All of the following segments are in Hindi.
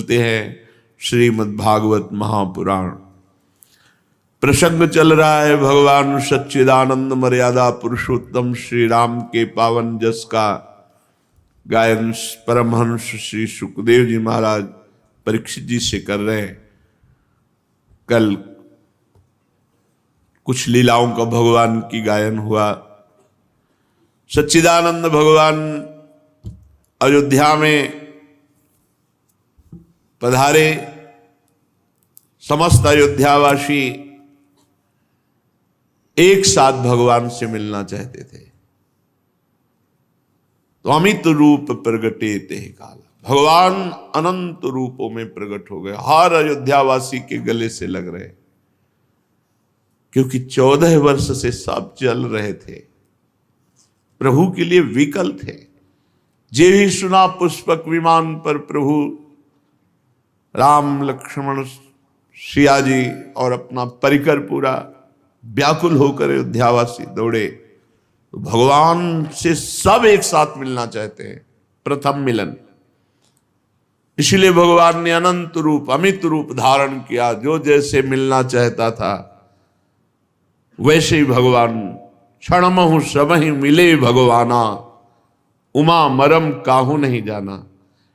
चलते हैं श्रीमद् भागवत महापुराण। प्रसंग चल रहा है भगवान सच्चिदानंद मर्यादा पुरुषोत्तम श्री राम के पावन जस का गायन परमहंस श्री सुखदेव जी महाराज परीक्षित जी से कर रहे हैं। कल कुछ लीलाओं का भगवान की गायन हुआ। सच्चिदानंद भगवान अयोध्या में पधारे। समस्त अयोध्यावासी एक साथ भगवान से मिलना चाहते थे। तो अमित रूप प्रगटे ते काल, भगवान अनंत रूपों में प्रकट हो गए। हर अयोध्यावासी के गले से लग रहे, क्योंकि 14 वर्ष से सब चल रहे थे, प्रभु के लिए विकल थे। जे ही सुना पुष्पक विमान पर प्रभु राम लक्ष्मण सिया जी और अपना परिकर पूरा व्याकुल होकर अयोध्यावासी दौड़े। तो भगवान से सब एक साथ मिलना चाहते हैं, प्रथम मिलन। इसलिए भगवान ने अनंत रूप अमित रूप धारण किया। जो जैसे मिलना चाहता था वैसे ही भगवान क्षणमहु सबहि मिले भगवाना, उमा मरम काहू नहीं जाना।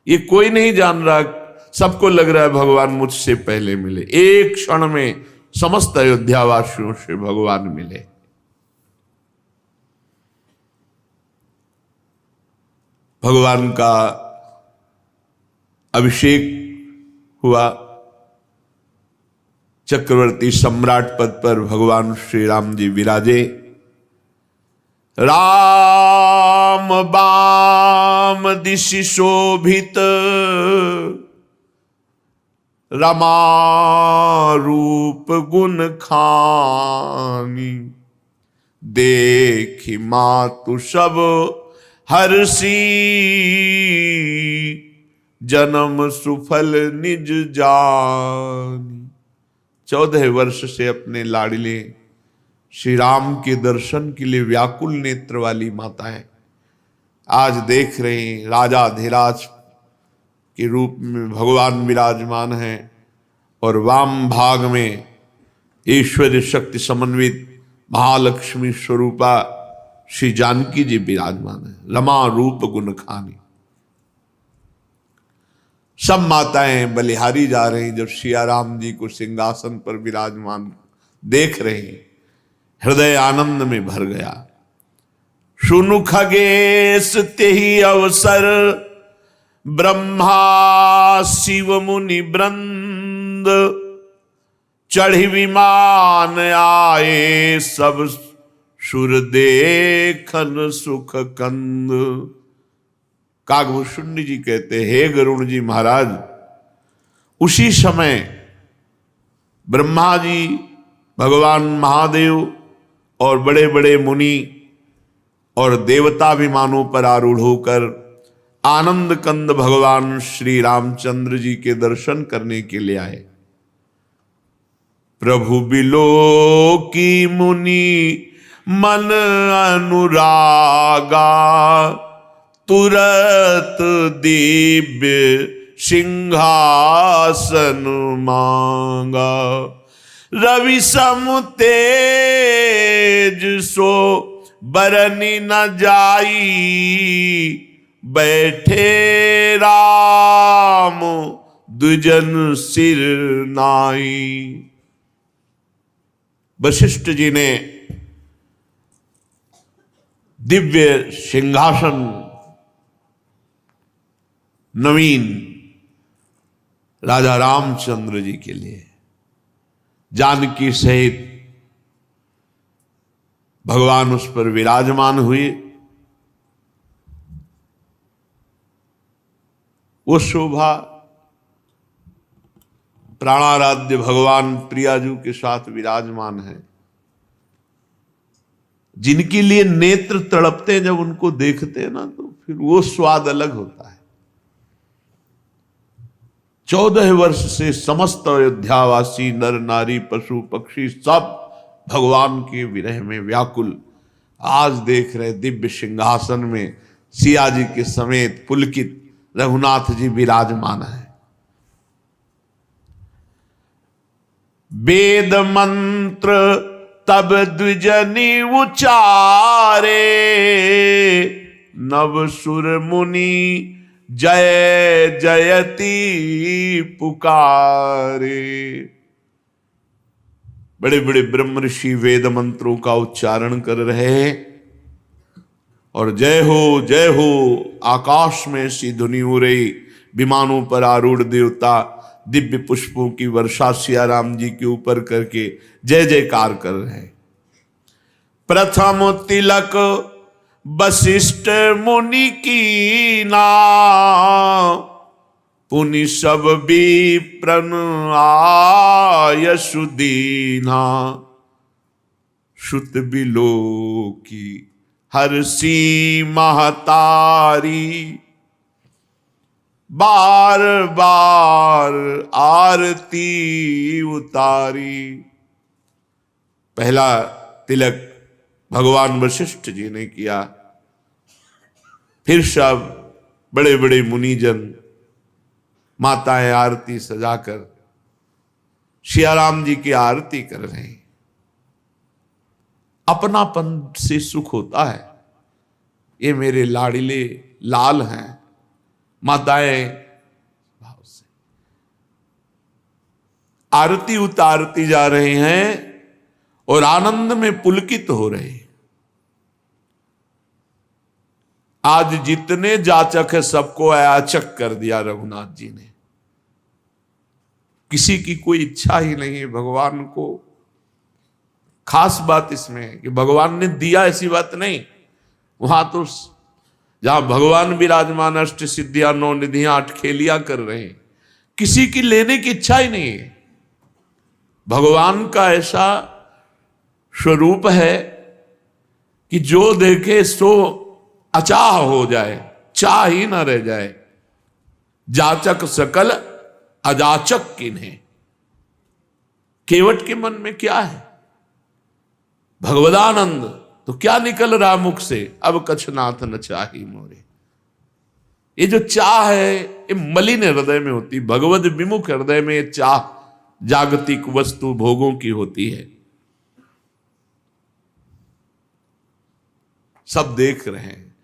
ये कोई नहीं जान रहा, सबको लग रहा है भगवान मुझसे पहले मिले। एक क्षण में समस्त अयोध्यावासियों से भगवान मिले। भगवान का अभिषेक हुआ। चक्रवर्ती सम्राट पद पर भगवान श्री राम जी विराजे। राम बाम दिशि शोभित, रमा रूप गुण खानी। देखी मातु सब हर्षी, जन्म सुफल निज जानी। 14 वर्ष से अपने लाडले श्री राम के दर्शन के लिए व्याकुल नेत्र वाली माताएं आज देख रहे हैं। राजाधिराज के रूप में भगवान विराजमान हैं और वाम भाग में ऐश्वर्य शक्ति समन्वित महालक्ष्मी स्वरूपा श्री जानकी जी विराजमान है। रमा रूप गुण खानी। सब माताएं बलिहारी जा रही जब सिया राम जी को सिंहासन पर विराजमान देख रहे हैं। हृदय आनंद में भर गया। सुनु खगेश तेहि अवसर, ब्रह्मा शिव मुनि वृंद। चढ़ी विमान आए सब, सुर देखन सुख कंद। कागभूषुंडी जी कहते, हे गरुण जी महाराज, उसी समय ब्रह्मा जी, भगवान महादेव और बड़े बड़े मुनि और देवता विमानों पर आरूढ़ होकर आनंद कंद भगवान श्री रामचंद्र जी के दर्शन करने के लिए आए। प्रभु बिलो की मुनि मन अनुरागा, तुरत दिव्य सिंहासन मांगा। रवि सम तेज सो बरनी न जाई, बैठे राम द्विजन सिर नाई। वशिष्ठ जी ने दिव्य सिंहासन नवीन राजा रामचंद्र जी के लिए जानकी सहित भगवान उस पर विराजमान हुए। वो शोभा प्राणाराध्य भगवान प्रियाजू के साथ विराजमान है, जिनके लिए नेत्र तड़पते हैं। जब उनको देखते हैं ना तो फिर वो स्वाद अलग होता है। 14 वर्ष से समस्त अयोध्यावासी नर नारी पशु पक्षी सब भगवान के विरह में व्याकुल आज देख रहे। दिव्य सिंहासन में सिया जी के समेत पुलकित रघुनाथ जी विराजमान है। वेद मंत्र तब द्विजनि उचारे, नव सुर मुनि जय जयति पुकारे। बड़े बड़े ब्रह्म ऋषि वेद मंत्रों का उच्चारण कर रहे हैं और जय हो आकाश में सी ध्वनि हो रही। विमानों पर आरूढ़ देवता दिव्य पुष्पों की वर्षा सिया राम जी के ऊपर करके जय जयकार कर रहे हैं। प्रथम तिलक वशिष्ठ मुनि की ना, पुनि सब विप्रन आय सुदीना। श्रुत बिलो की हर्षि महतारी, बार बार आरती उतारी। पहला तिलक भगवान वशिष्ठ जी ने किया, फिर सब बड़े बड़े मुनिजन माताएं आरती सजाकर सियाराम जी की आरती कर रहे हैं। अपनापन से सुख होता है। ये मेरे लाडले लाल हैं। माताएं भाव से आरती उतारती जा रहे हैं और आनंद में पुलकित हो रहे हैं। आज जितने जाचक है सबको अयाचक कर दिया रघुनाथ जी ने। किसी की कोई इच्छा ही नहीं है भगवान को। खास बात इसमें है कि भगवान ने दिया ऐसी बात नहीं। वहां तो जहां भगवान विराजमान अष्ट सिद्धियां नौ निधियां आठ खेलियां कर रहे हैं, किसी की लेने की इच्छा ही नहीं है। भगवान का ऐसा स्वरूप है कि जो देखे सो अचाह हो जाए, चाह ही ना रह जाए। जाचक सकल अजाचक किन्हें। केवट के मन में क्या है? भगवदानंद। तो क्या निकल रहा मुख से? अब कछ नाथ न चाही मोरे। ये जो चाह है ये मलिन हृदय में होती। भगवद विमुख हृदय में ये चाह जागतिक वस्तु भोगों की होती है। सब देख रहे हैं।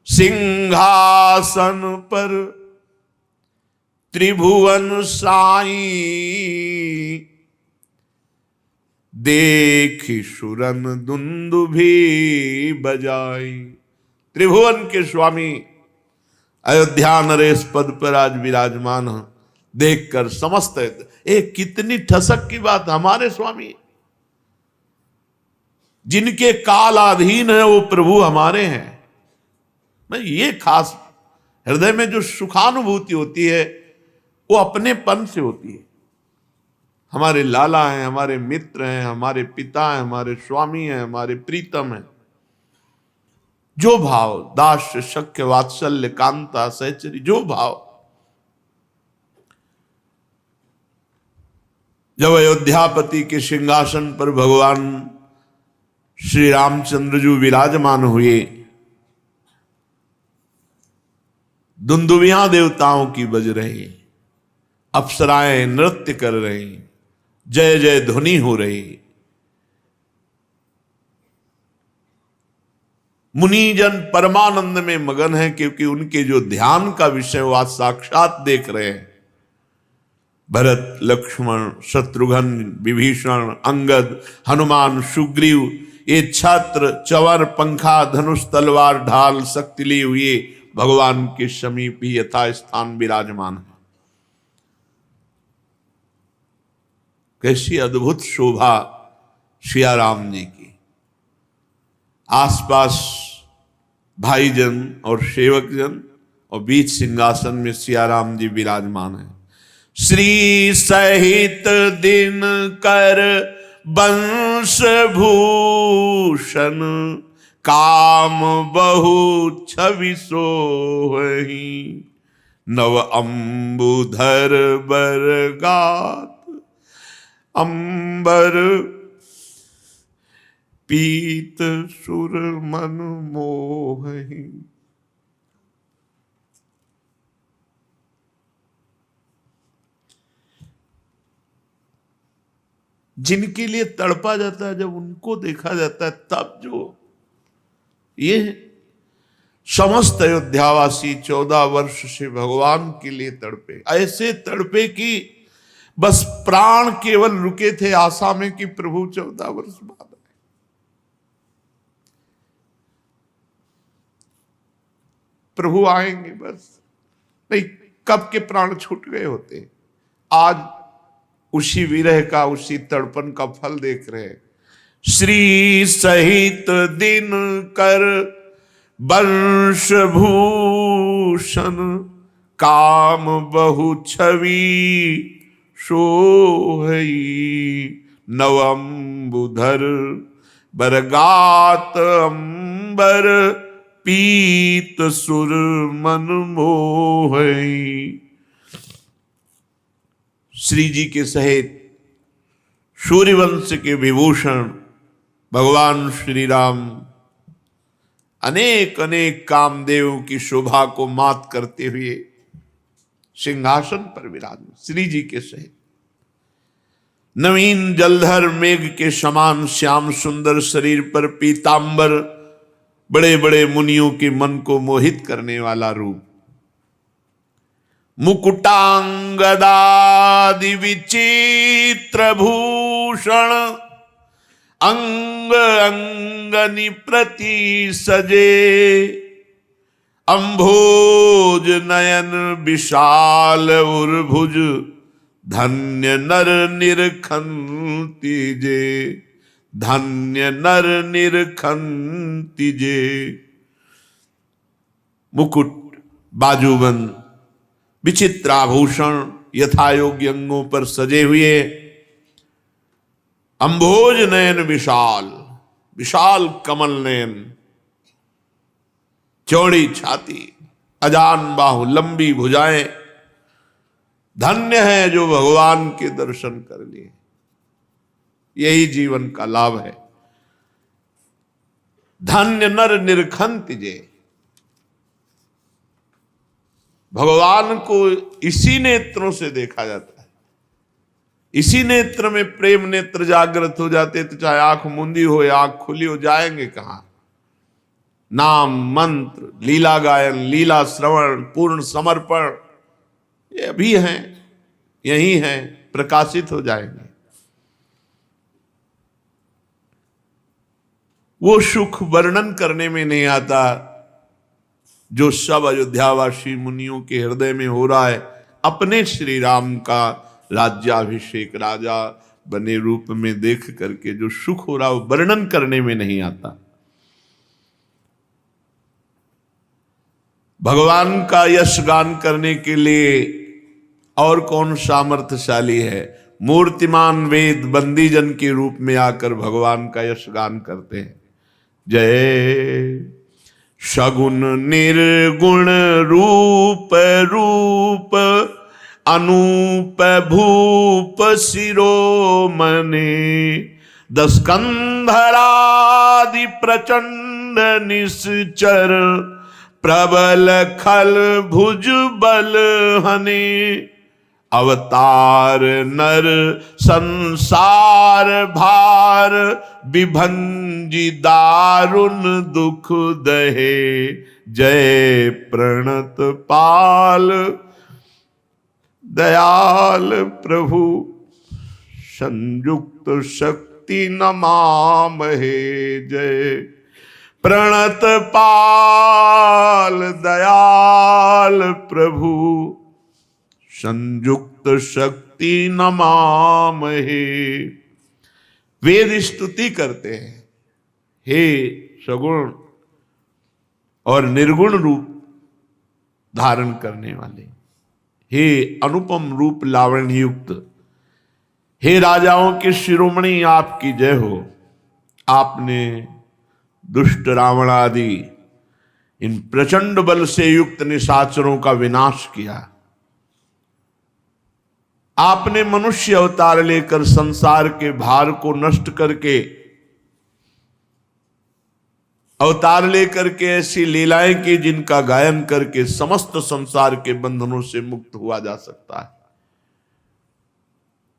सिंहासन पर त्रिभुवन साई, देखी सुरन दुंदुभी बजाई। त्रिभुवन के स्वामी अयोध्या नरेश पद पर आज विराजमान हैं। देखकर समस्त एक कितनी ठसक की बात। हमारे स्वामी जिनके कालाधीन है वो प्रभु हमारे हैं। मैं ये खास हृदय में जो सुखानुभूति होती है वो अपनेपन से होती है। हमारे लाला हैं, हमारे मित्र हैं, हमारे पिता हैं, हमारे स्वामी हैं, हमारे प्रीतम हैं। जो भाव दास्य शक्य वात्सल्य कांता सहचरी, जो भाव। जब अयोध्यापति के सिंहासन पर भगवान श्री रामचंद्र जी विराजमान हुए, दुंदुभियां देवताओं की बज रही, अप्सराएं नृत्य कर रही, जय जय ध्वनि हो रही। मुनिजन परमानंद में मगन है क्योंकि उनके जो ध्यान का विषय वो आज साक्षात देख रहे हैं। भरत, लक्ष्मण, शत्रुघ्न, विभीषण, अंगद, हनुमान, सुग्रीव, ये छत्र, चवर, पंखा, धनुष, तलवार, ढाल, शक्ति लिए हुए भगवान के समीप ही यथा स्थान विराजमान है। कैसी अद्भुत शोभा सिया राम जी की। आसपास भाईजन और सेवकजन और बीच सिंहासन में सिया राम जी विराजमान है। श्री सहित दिन कर वंश भूषण, काम बहु छवि सोहि, नव अंबुधर बरगात, अंबर पीत सुर मन मोहि। जिनके लिए तड़पा जाता है, जब उनको देखा जाता है तब जो ये समस्त अयोध्यावासी 14 वर्ष से भगवान के लिए तड़पे, ऐसे तड़पे कि बस प्राण केवल रुके थे आशा में कि प्रभु 14 वर्ष बाद आए। प्रभु आएंगे, बस नहीं कब के प्राण छूट गए होते। आज उसी विरह का, उसी तड़पन का फल देख रहे हैं। श्री सहित दिन कर वंश भूषण, काम बहु छवि सोहई, नवंबुधर बरगात अंबर, पीत सुर मन मोहई। श्री जी के सहित सूर्यवंश के विभूषण भगवान श्री राम अनेक अनेक कामदेव की शोभा को मात करते हुए सिंहासन पर विराजमान श्री जी के सहित नवीन जलधर मेघ के समान श्याम सुंदर शरीर पर पीतांबर, बड़े बड़े मुनियों के मन को मोहित करने वाला रूप, मुकुटांगदादि विचित्र भूषण, अंग अंगनि प्रति सजे, अंभोज नयन विशाल उर्भुज, धन्य नर निरखंति जे, धन्य नर निरखंति जे। मुकुट, बाजूबंद, विचित्राभूषण यथा योग्य अंगों पर सजे हुए, अंभोज नयन विशाल, विशाल कमल नयन, चौड़ी छाती, अजान बाहु, लंबी भुजाएं। धन्य है जो भगवान के दर्शन कर लिए, यही जीवन का लाभ है। धन्य नर निरखंति जे, भगवान को इसी नेत्रों से देखा जाता है। इसी नेत्र में प्रेम नेत्र जागृत हो जाते, तो चाहे आंख मूंदी हो या आंख खुली हो, जाएंगे कहां। नाम मंत्र, लीला गायन, लीला श्रवण, पूर्ण समर्पण, ये अभी हैं, यही हैं, प्रकाशित हो जाएंगे। वो सुख वर्णन करने में नहीं आता जो सब अयोध्यावासी मुनियों के हृदय में हो रहा है। अपने श्री राम का राज्याभिषेक राजा बने रूप में देख करके जो सुख हो रहा है वो वर्णन करने में नहीं आता। भगवान का यश गान करने के लिए और कौन सामर्थ्यशाली है। मूर्तिमान वेद बंदीजन के रूप में आकर भगवान का यश गान करते हैं। जय सगुण निर्गुण रूप रूप, अनूप भूप शिरोमणि, दस्कंधरादि प्रचंड निश्चर, प्रबल खल भुज बल हने, अवतार नर संसार भार, विभंजी दारुण दुख दहे। जय प्रणत पाल दयाल प्रभु, संयुक्त शक्ति नमामहे। जय प्रणत पाल दयाल प्रभु, संयुक्त शक्ति नमामहे। वेद स्तुति करते हैं, हे सगुण और निर्गुण रूप धारण करने वाले, हे अनुपम रूप लावण्य युक्त, हे राजाओं के शिरोमणि आपकी जय हो। आपने दुष्ट रावण आदि इन प्रचंड बल से युक्त निशाचरों का विनाश किया। आपने मनुष्य अवतार लेकर संसार के भार को नष्ट करके, अवतार लेकर के ऐसी लीलाएं की जिनका गायन करके समस्त संसार के बंधनों से मुक्त हुआ जा सकता है।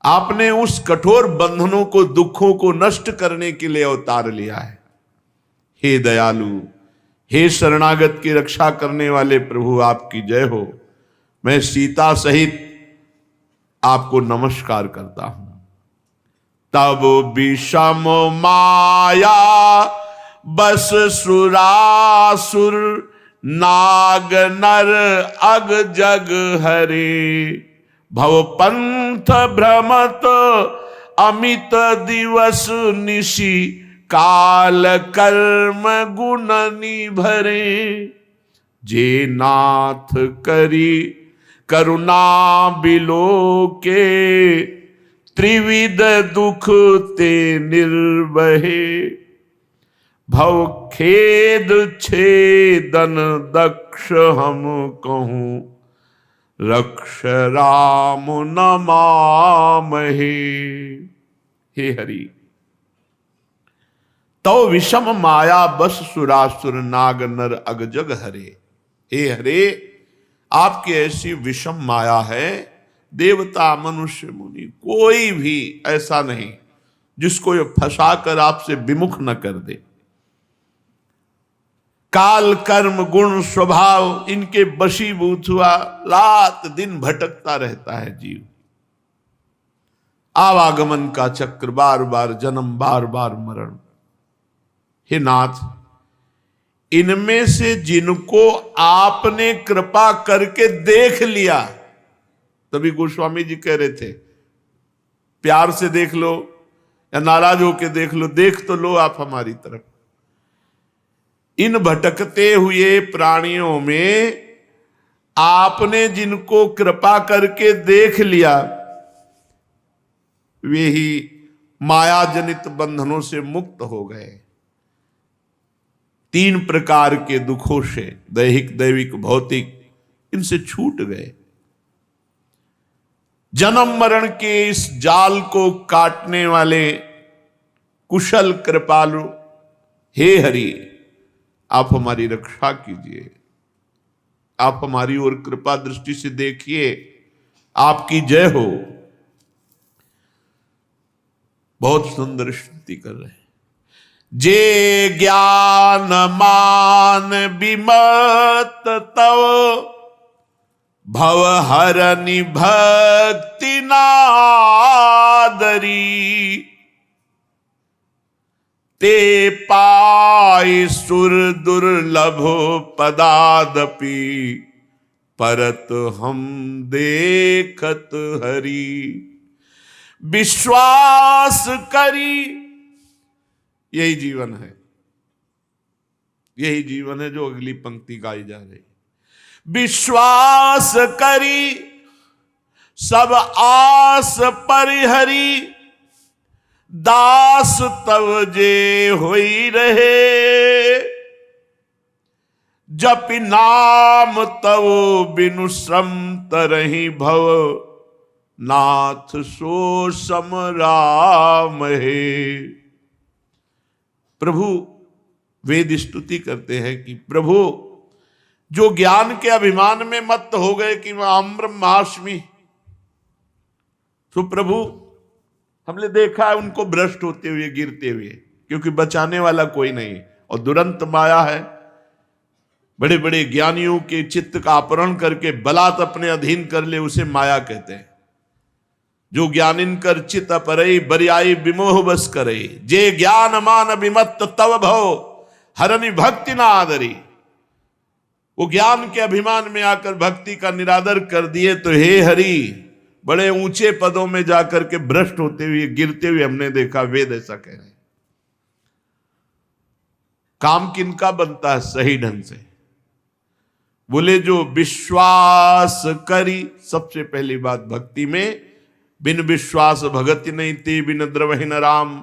आपने उस कठोर बंधनों को, दुखों को नष्ट करने के लिए अवतार लिया है। हे दयालु, हे शरणागत की रक्षा करने वाले प्रभु, आपकी जय हो। मैं सीता सहित आपको नमस्कार करता हूं। तब विषम माया बस सुरासुर, नाग नर अग जग हरे। भव पंथ भ्रमत अमित दिवस निशि, काल कर्म गुण निभरे। जे नाथ करी करुणा बिलो के, त्रिविध दुख ते निर्वहे। भव खेद छेदन दक्ष हम कहूं, रक्ष राम नमामहे। हे हरि, तो विषम माया बस सुरासुर, नाग नर अग जग हरे। हे हरे, आपकी ऐसी विषम माया है, देवता मनुष्य मुनि कोई भी ऐसा नहीं जिसको ये फंसाकर आपसे विमुख न कर दे। काल कर्म गुण स्वभाव इनके वशीभूत हुआ रात दिन भटकता रहता है जीव। आवागमन का चक्र, बार बार जन्म, बार बार मरण। हे नाथ, इनमें से जिनको आपने कृपा करके देख लिया, तभी गोस्वामी जी कह रहे थे प्यार से देख लो या नाराज होके देख लो, देख तो लो आप हमारी तरफ। इन भटकते हुए प्राणियों में आपने जिनको कृपा करके देख लिया, वे ही माया जनित बंधनों से मुक्त हो गए। 3 प्रकार के दुखों से, दैहिक, दैविक, भौतिक, इनसे छूट गए। जन्म मरण के इस जाल को काटने वाले कुशल कृपालु हे हरि, आप हमारी रक्षा कीजिए। आप हमारी ओर कृपा दृष्टि से देखिए। आपकी जय हो। बहुत सुंदर स्तुति कर रहे हैं। जे ज्ञान मान विमत तव, भव हरनि भक्ति नादरी। ते पाई सुर दुर्लभ पदादपि, परत हम देखत हरि। विश्वास करी, यही जीवन है, यही जीवन है जो अगली पंक्ति गाई जा रही। विश्वास करी सब आस परिहरी, दास तव जे होई रहे। जपि नाम तव बिनु श्रम तरहि, भव नाथ सो सम राम है। प्रभु वेद स्तुति करते हैं कि प्रभु जो ज्ञान के अभिमान में मत्त हो गए कि मैं अहम ब्रह्मास्मि, तो प्रभु हमने देखा है उनको भ्रष्ट होते हुए, गिरते हुए, क्योंकि बचाने वाला कोई नहीं। और दुरंत माया है, बड़े बड़े ज्ञानियों के चित्त का अपहरण करके बलात् अपने अधीन कर ले, उसे माया कहते हैं। जो ज्ञानिन कर चित अपरई, बरियाई विमोह बस करे। जे ज्ञान मान विमत्त तव भव, हरनि भक्ति ना आदरी। वो ज्ञान के अभिमान में आकर भक्ति का निरादर कर दिए, तो हे हरि, बड़े ऊंचे पदों में जाकर के भ्रष्ट होते हुए, गिरते हुए हमने देखा। वेद ऐसा कह रहे हैं। काम किनका बनता है सही ढंग से? बोले जो विश्वास करी। सबसे पहली बात भक्ति में, बिन विश्वास भगति नहीं ती, बिन द्रवहि न राम।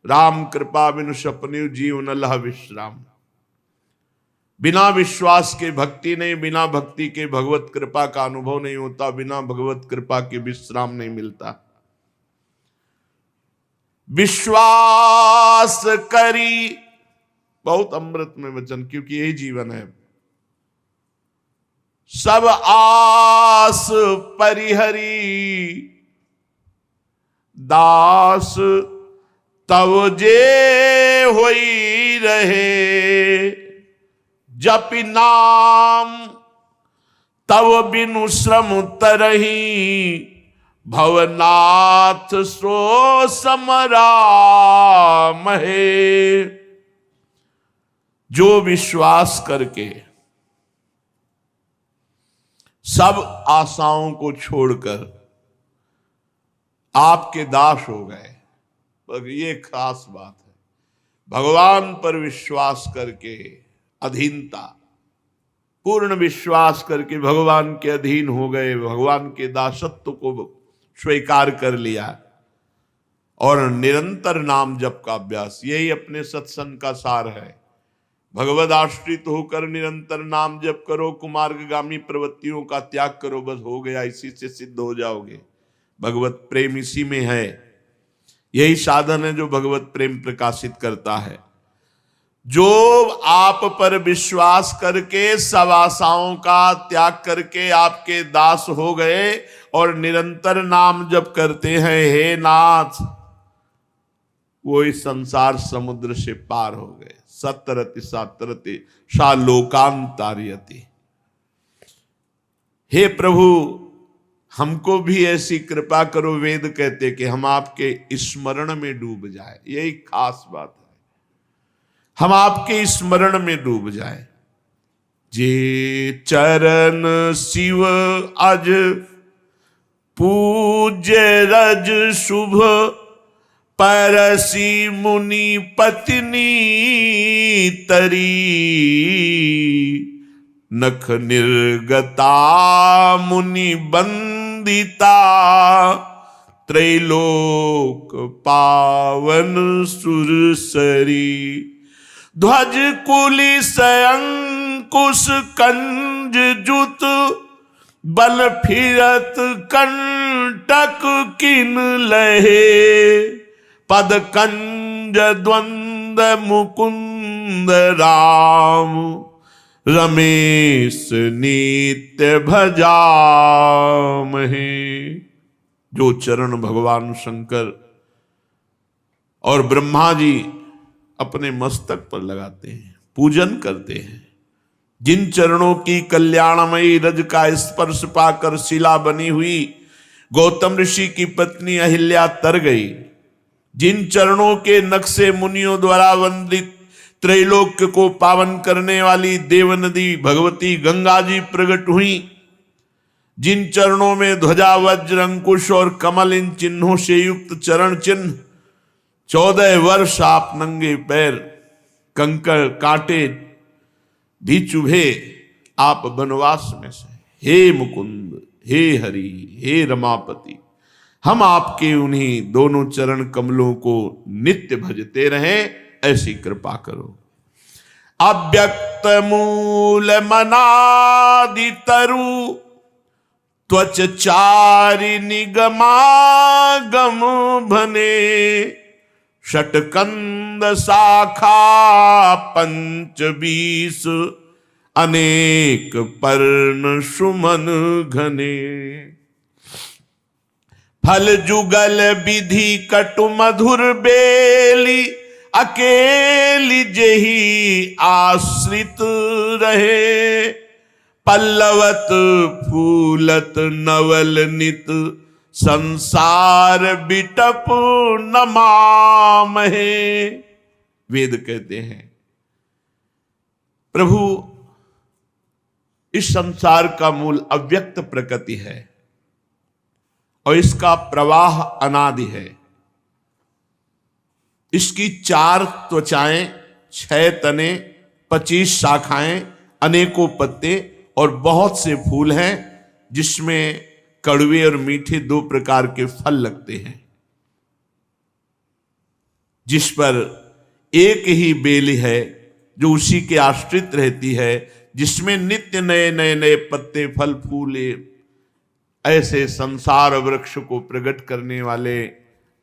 राम कृपा बिनु सपने जीव न लह विश्राम। बिना विश्वास के भक्ति नहीं, बिना भक्ति के भगवत कृपा का अनुभव नहीं होता, बिना भगवत कृपा के विश्राम नहीं मिलता। विश्वास करी, बहुत अमृत में वचन, क्योंकि यही जीवन है। सब आस परिहरी, दास तव जे होई रहे, जपि नाम तव बिनु श्रम तरही, भवनाथ सो समराम है। जो विश्वास करके सब आशाओं को छोड़कर आपके दास हो गए, ये खास बात है। भगवान पर विश्वास करके अधीनता, पूर्ण विश्वास करके भगवान के अधीन हो गए, भगवान के दासत्व को स्वीकार कर लिया और निरंतर नाम जप का अभ्यास, यही अपने सत्संग का सार है। भगवद आश्रित होकर निरंतर नाम जप करो, कुमार्गगामी प्रवृत्तियों का त्याग करो, बस हो गया, इसी से सिद्ध हो जाओगे। भगवत प्रेम इसी में है, यही साधन है जो भगवत प्रेम प्रकाशित करता है। जो आप पर विश्वास करके सब आशाओं का त्याग करके आपके दास हो गए और निरंतर नाम जप करते हैं, हे नाथ, वो इस संसार समुद्र से पार हो गए। सतरति सातरति शालोकांतारियति। हे प्रभु, हमको भी ऐसी कृपा करो, वेद कहते कि हम आपके स्मरण में डूब जाए, यही खास बात है, हम आपके स्मरण में डूब जाए। जे चरण शिव अज पूज्य रज शुभ, परसी मुनि पत्नी तरी, नख निर्गता मुनि बंदिता, त्रैलोक पावन सुरसरी। ध्वज कुलिस अंकुश कंज जुत, बल फिरत कंटक किन लहे, पद कंज द्वंद मुकुंद राम, रमेश नित्य भजामहे। जो चरण भगवान शंकर और ब्रह्मा जी अपने मस्तक पर लगाते हैं, पूजन करते हैं, जिन चरणों की कल्याणमयी रज का स्पर्श पाकर शिला बनी हुई गौतम ऋषि की पत्नी अहिल्या तर गई, जिन चरणों के नक्शे मुनियों द्वारा वंदित त्रैलोक्य को पावन करने वाली देव नदी भगवती गंगा जी प्रकट हुई, जिन चरणों में ध्वजा वज्र अंकुश और कमल इन चिन्हों से युक्त चरण चिन्ह, 14 वर्ष आप नंगे पैर, कंकड़ कांटे भी चुभे आप वनवास में से, हे मुकुंद, हे हरि, हे रमापति, हम आपके उन्हीं दोनों चरण कमलों को नित्य भजते रहें, ऐसी कृपा करो। अव्यक्त मूल मनादि तरु, त्वच चारि निगमागम भने, षटकंद शाखा पंच 20, अनेक पर्ण सुमन घने। फल जुगल विधि कटु मधुर बेली, अकेली जेहि आश्रित रहे, पल्लवत फूलत नवल नित, संसार बिटप नमामहे। वेद कहते हैं प्रभु इस संसार का मूल अव्यक्त प्रकृति है और इसका प्रवाह अनादि है। इसकी 4 त्वचाएं, 6 तने, 25 शाखाएं, अनेकों पत्ते और बहुत से फूल हैं, जिसमें कड़वे और मीठे 2 प्रकार के फल लगते हैं, जिस पर एक ही बेली है जो उसी के आश्रित रहती है, जिसमें नित्य नए नए नए पत्ते फल फूले। ऐसे संसार वृक्ष को प्रकट करने वाले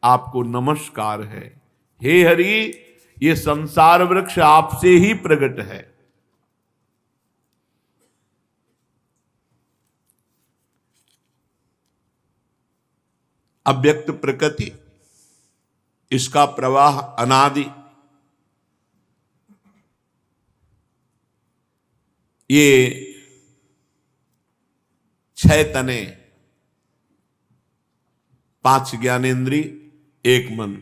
आपको नमस्कार है। हे हरि, ये संसार वृक्ष आपसे ही प्रकट है। अव्यक्त प्रकृति इसका प्रवाह अनादि। ये 6 तने, 5 ज्ञानेन्द्रिय, 1 मन,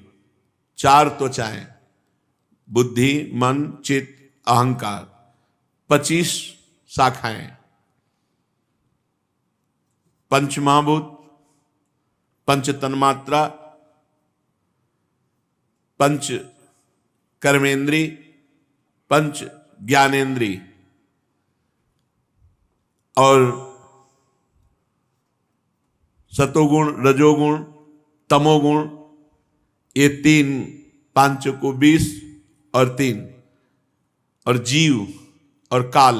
4 त्वचाएं, बुद्धि, मन, चित्त, अहंकार, 25 शाखाएं, 5 महाभूत, 5 तन्मात्रा, 5 कर्मेंद्रिय, 5 ज्ञानेन्द्रिय और सतोगुण, रजोगुण, तमोगुण, ये 3, 5 को 20 और 3, और जीव और काल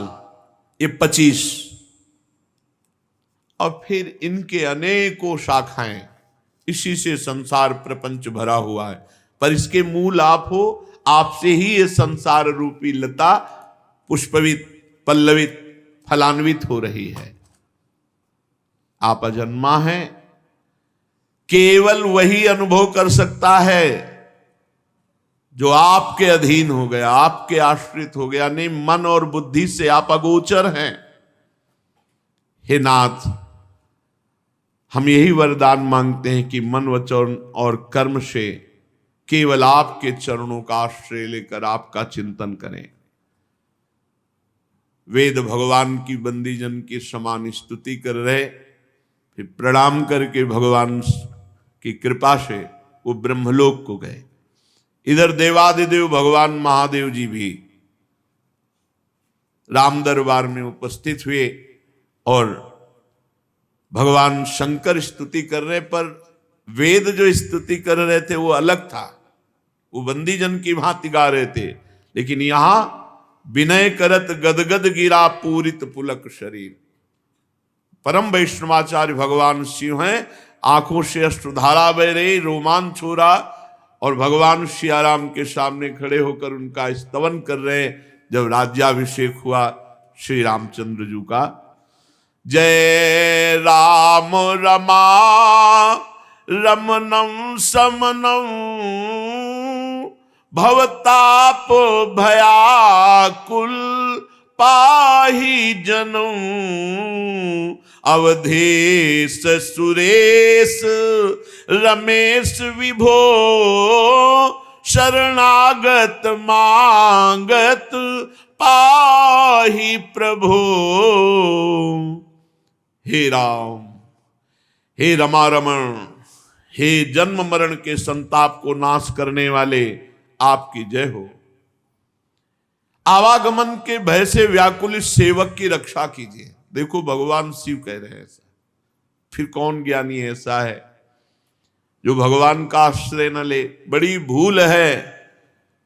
ये 25, और फिर इनके अनेकों शाखाएं। इसी से संसार प्रपंच भरा हुआ है, पर इसके मूल आप हो। आपसे ही ये संसार रूपी लता पुष्पवित, पल्लवित, फलान्वित हो रही है। आप अजन्मा हैं, केवल वही अनुभव कर सकता है जो आपके अधीन हो गया, आपके आश्रित हो गया। नहीं, मन और बुद्धि से आप अगोचर हैं। हे नाथ, हम यही वरदान मांगते हैं कि मन, वचन और कर्म से केवल आपके चरणों का आश्रय लेकर आपका चिंतन करें। वेद भगवान की बंदीजन की समान स्तुति कर रहे, फिर प्रणाम करके भगवान की कृपा से वो ब्रह्मलोक को गए। इधर देवादिदेव भगवान महादेव जी भी राम दरबार में उपस्थित हुए और भगवान शंकर स्तुति कर रहे, पर वेद जो स्तुति कर रहे थे वो अलग था, वो बंदीजन की भांति गा रहे थे। लेकिन यहां विनय करत गदगद गिरा पूरित पुलक शरीर। परम वैष्णवाचार्य भगवान शिव हैं, आंखों से अश्रुधारा बह रही, रोमांच हो रहा, और भगवान सियाराम के सामने खड़े होकर उनका स्तवन कर रहे जब राज्याभिषेक हुआ श्री रामचंद्र जी का। जय राम रमा रमनम समनम भवताप भयाकुल पाहि जनम अवधेश सुरेश रमेश विभो शरणागत मांगत पाहि प्रभो। हे राम, हे रमा रमण, हे जन्म मरण के संताप को नाश करने वाले, आपकी जय हो। आवागमन के भय से व्याकुल इस सेवक की रक्षा कीजिए। देखो भगवान शिव कह रहे हैं ऐसा, फिर कौन ज्ञानी ऐसा है जो भगवान का आश्रय न ले। बड़ी भूल है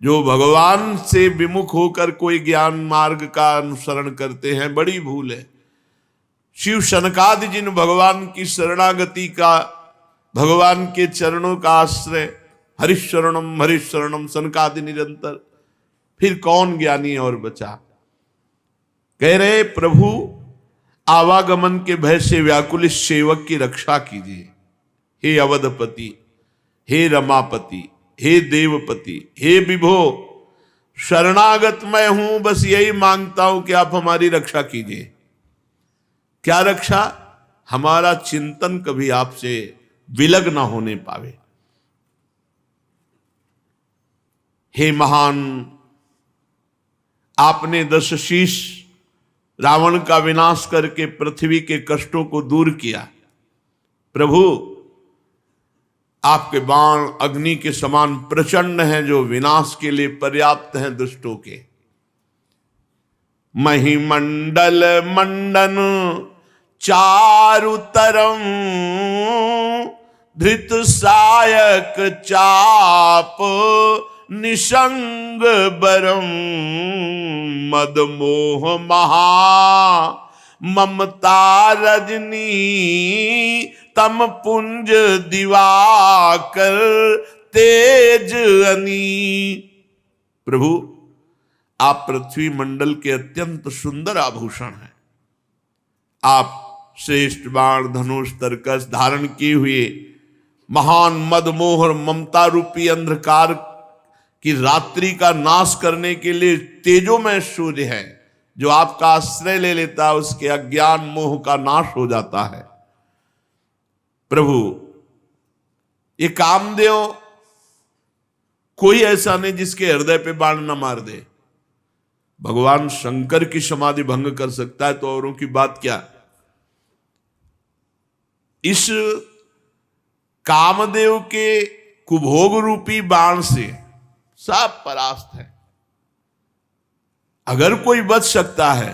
जो भगवान से विमुख होकर कोई ज्ञान मार्ग का अनुसरण करते हैं, बड़ी भूल है। शिव शनकादि जिन भगवान की शरणागति का, भगवान के चरणों का आश्रय, हरिशरणम शनकादि निरंतर, फिर कौन ज्ञानी और बचा। कह रहे प्रभु आवागमन के भय से व्याकुल इस सेवक की रक्षा कीजिए। हे अवधपति, हे रमापति, हे देवपति, हे विभो, शरणागत मैं हूं, बस यही मांगता हूं कि आप हमारी रक्षा कीजिए। क्या रक्षा? हमारा चिंतन कभी आपसे विलग ना होने पावे। हे महान, आपने 10 शीश रावण का विनाश करके पृथ्वी के कष्टों को दूर किया। प्रभु आपके बाण अग्नि के समान प्रचंड हैं, जो विनाश के लिए पर्याप्त हैं दुष्टों के। महिमंडल मंडन चारुतरम धृत सायक चाप निशंग बरम मद मोह महा ममता रजनी तम पुंज दिवाकर तेज अनी। प्रभु आप पृथ्वी मंडल के अत्यंत सुंदर आभूषण हैं। आप श्रेष्ठ बाण, धनुष, तरकस धारण किए हुए महान मद मोह और ममता रूपी अंधकार की रात्रि का नाश करने के लिए तेजोमय सूर्य है, जो आपका आश्रय ले लेता है उसके अज्ञान मोह का नाश हो जाता है। प्रभु ये कामदेव कोई ऐसा नहीं जिसके हृदय पे बाण न मार दे। भगवान शंकर की समाधि भंग कर सकता है तो औरों की बात क्या। इस कामदेव के कुभोग रूपी बाण से सब परास्त है। अगर कोई बच सकता है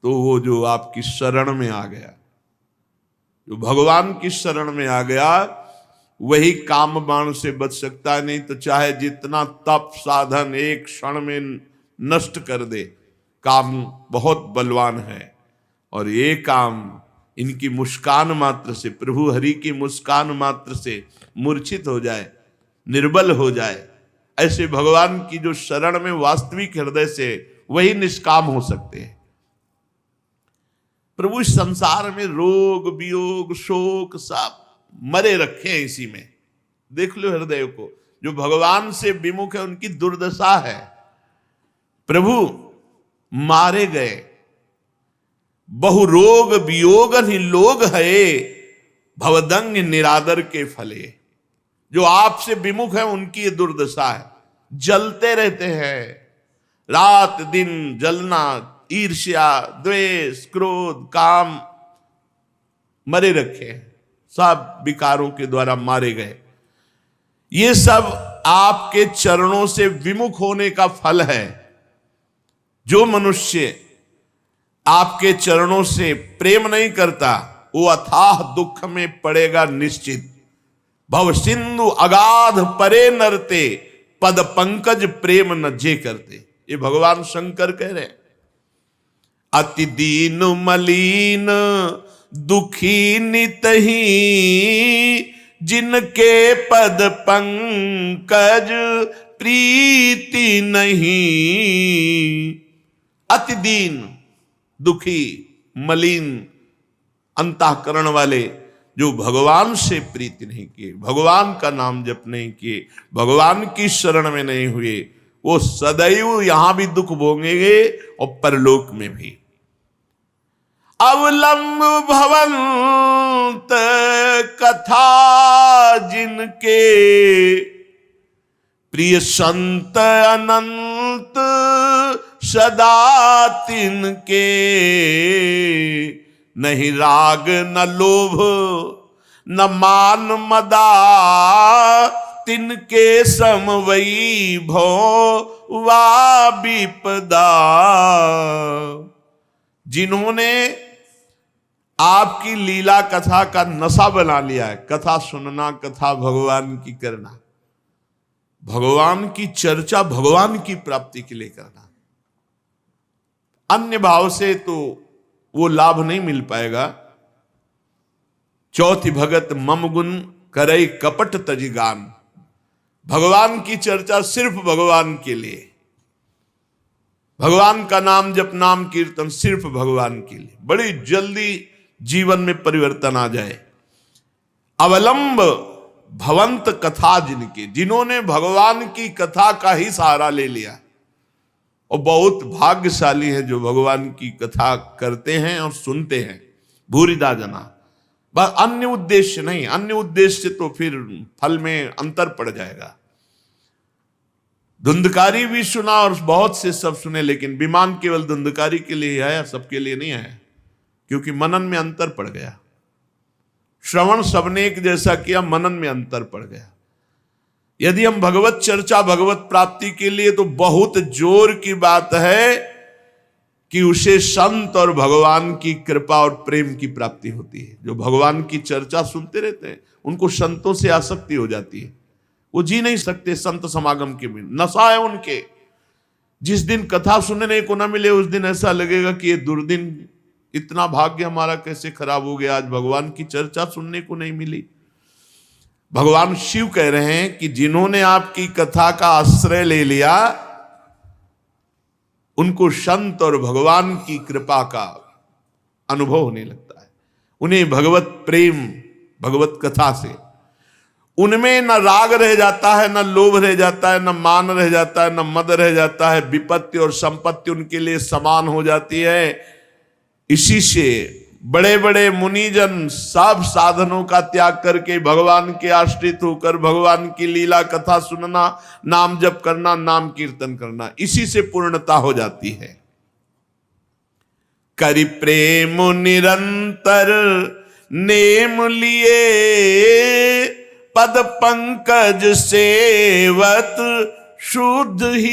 तो वो जो आपकी शरण में आ गया, जो भगवान की शरण में आ गया, वही काम बाण से बच सकता है। नहीं तो चाहे जितना तप साधन एक क्षण में नष्ट कर दे, काम बहुत बलवान है। और ये काम इनकी मुस्कान मात्र से, प्रभु हरि की मुस्कान मात्र से मूर्छित हो जाए, निर्बल हो जाए, ऐसे भगवान की जो शरण में वास्तविक हृदय से, वही निष्काम हो सकते हैं। प्रभु इस संसार में रोग वियोग शोक सब मरे रखे हैं इसी में। देख लो हृदय को, जो भगवान से विमुख है उनकी दुर्दशा है। प्रभु मारे गए, बहु रोग वियोग ही लोग है, भवदंग निरादर के फले। जो आपसे विमुख है उनकी ये दुर्दशा है, जलते रहते हैं, रात दिन जलना, ईर्ष्या द्वेष क्रोध काम मरे रखे हैं, सब विकारों के द्वारा मारे गए। ये सब आपके चरणों से विमुख होने का फल है। जो मनुष्य आपके चरणों से प्रेम नहीं करता वो अथाह दुख में पड़ेगा निश्चित। भव सिंधु अगाध परे नरते, पद पंकज प्रेम न जे करते। ये भगवान शंकर कह रहे हैं। अति दीन मलीन दुखी नितही, जिनके पद पंकज प्रीति नहीं। अति दीन दुखी मलिन अंतःकरण वाले, जो भगवान से प्रीति नहीं किए, भगवान का नाम जप नहीं किए, भगवान की शरण में नहीं हुए, वो सदैव यहां भी दुख भोगेंगे और परलोक में भी। अवलंब भवंत कथा जिनके, प्रिय संत अनंत सदा तिनके। नहीं राग न लोभ न मान मदा, तिनके समवई भो वा विपदा। जिन्होंने आपकी लीला कथा का नशा बना लिया है, कथा सुनना, कथा भगवान की करना, भगवान की चर्चा भगवान की प्राप्ति के लिए करना, अन्य भाव से तो वो लाभ नहीं मिल पाएगा। चौथी भगत मम गुण करई कपट तजिगान। भगवान की चर्चा सिर्फ भगवान के लिए, भगवान का नाम जप नाम कीर्तन सिर्फ भगवान के लिए, बड़ी जल्दी जीवन में परिवर्तन आ जाए। अवलंब भवंत कथा जिनके, जिन्होंने भगवान की कथा का ही सहारा ले लिया, और बहुत भाग्यशाली है जो भगवान की कथा करते हैं और सुनते हैं। भूरिदा जना, बस अन्य उद्देश्य नहीं, अन्य उद्देश्य तो फिर फल में अंतर पड़ जाएगा। धुंधकारी भी सुना और बहुत से सब सुने, लेकिन विमान केवल धुंधकारी के लिए आया, सबके लिए नहीं आया, क्योंकि मनन में अंतर पड़ गया। श्रवण सबने एक जैसा किया, मनन में अंतर पड़ गया। यदि हम भगवत चर्चा भगवत प्राप्ति के लिए, तो बहुत जोर की बात है कि उसे संत और भगवान की कृपा और प्रेम की प्राप्ति होती है। जो भगवान की चर्चा सुनते रहते हैं उनको संतों से आसक्ति हो जाती है, वो जी नहीं सकते संत समागम के बिना, नशा है उनके। जिस दिन कथा सुनने को ना मिले उस दिन ऐसा लगेगा कि ये दुर्दिन, इतना भाग्य हमारा कैसे खराब हो गया, आज भगवान की चर्चा सुनने को नहीं मिली। भगवान शिव कह रहे हैं कि जिन्होंने आपकी कथा का आश्रय ले लिया, उनको संत और भगवान की कृपा का अनुभव होने लगता है। उन्हें भगवत प्रेम भगवत कथा से। उनमें न राग रह जाता है, न लोभ रह जाता है, न मान रह जाता है, न मद रह जाता है। विपत्ति और संपत्ति उनके लिए समान हो जाती है। इसी से बड़े बड़े मुनिजन सब साधनों का त्याग करके भगवान के आश्रित होकर भगवान की लीला कथा सुनना, नाम जप करना, नाम कीर्तन करना, इसी से पूर्णता हो जाती है। करि प्रेम निरंतर नेम लिए, पद पंकज सेवत शुद्ध ही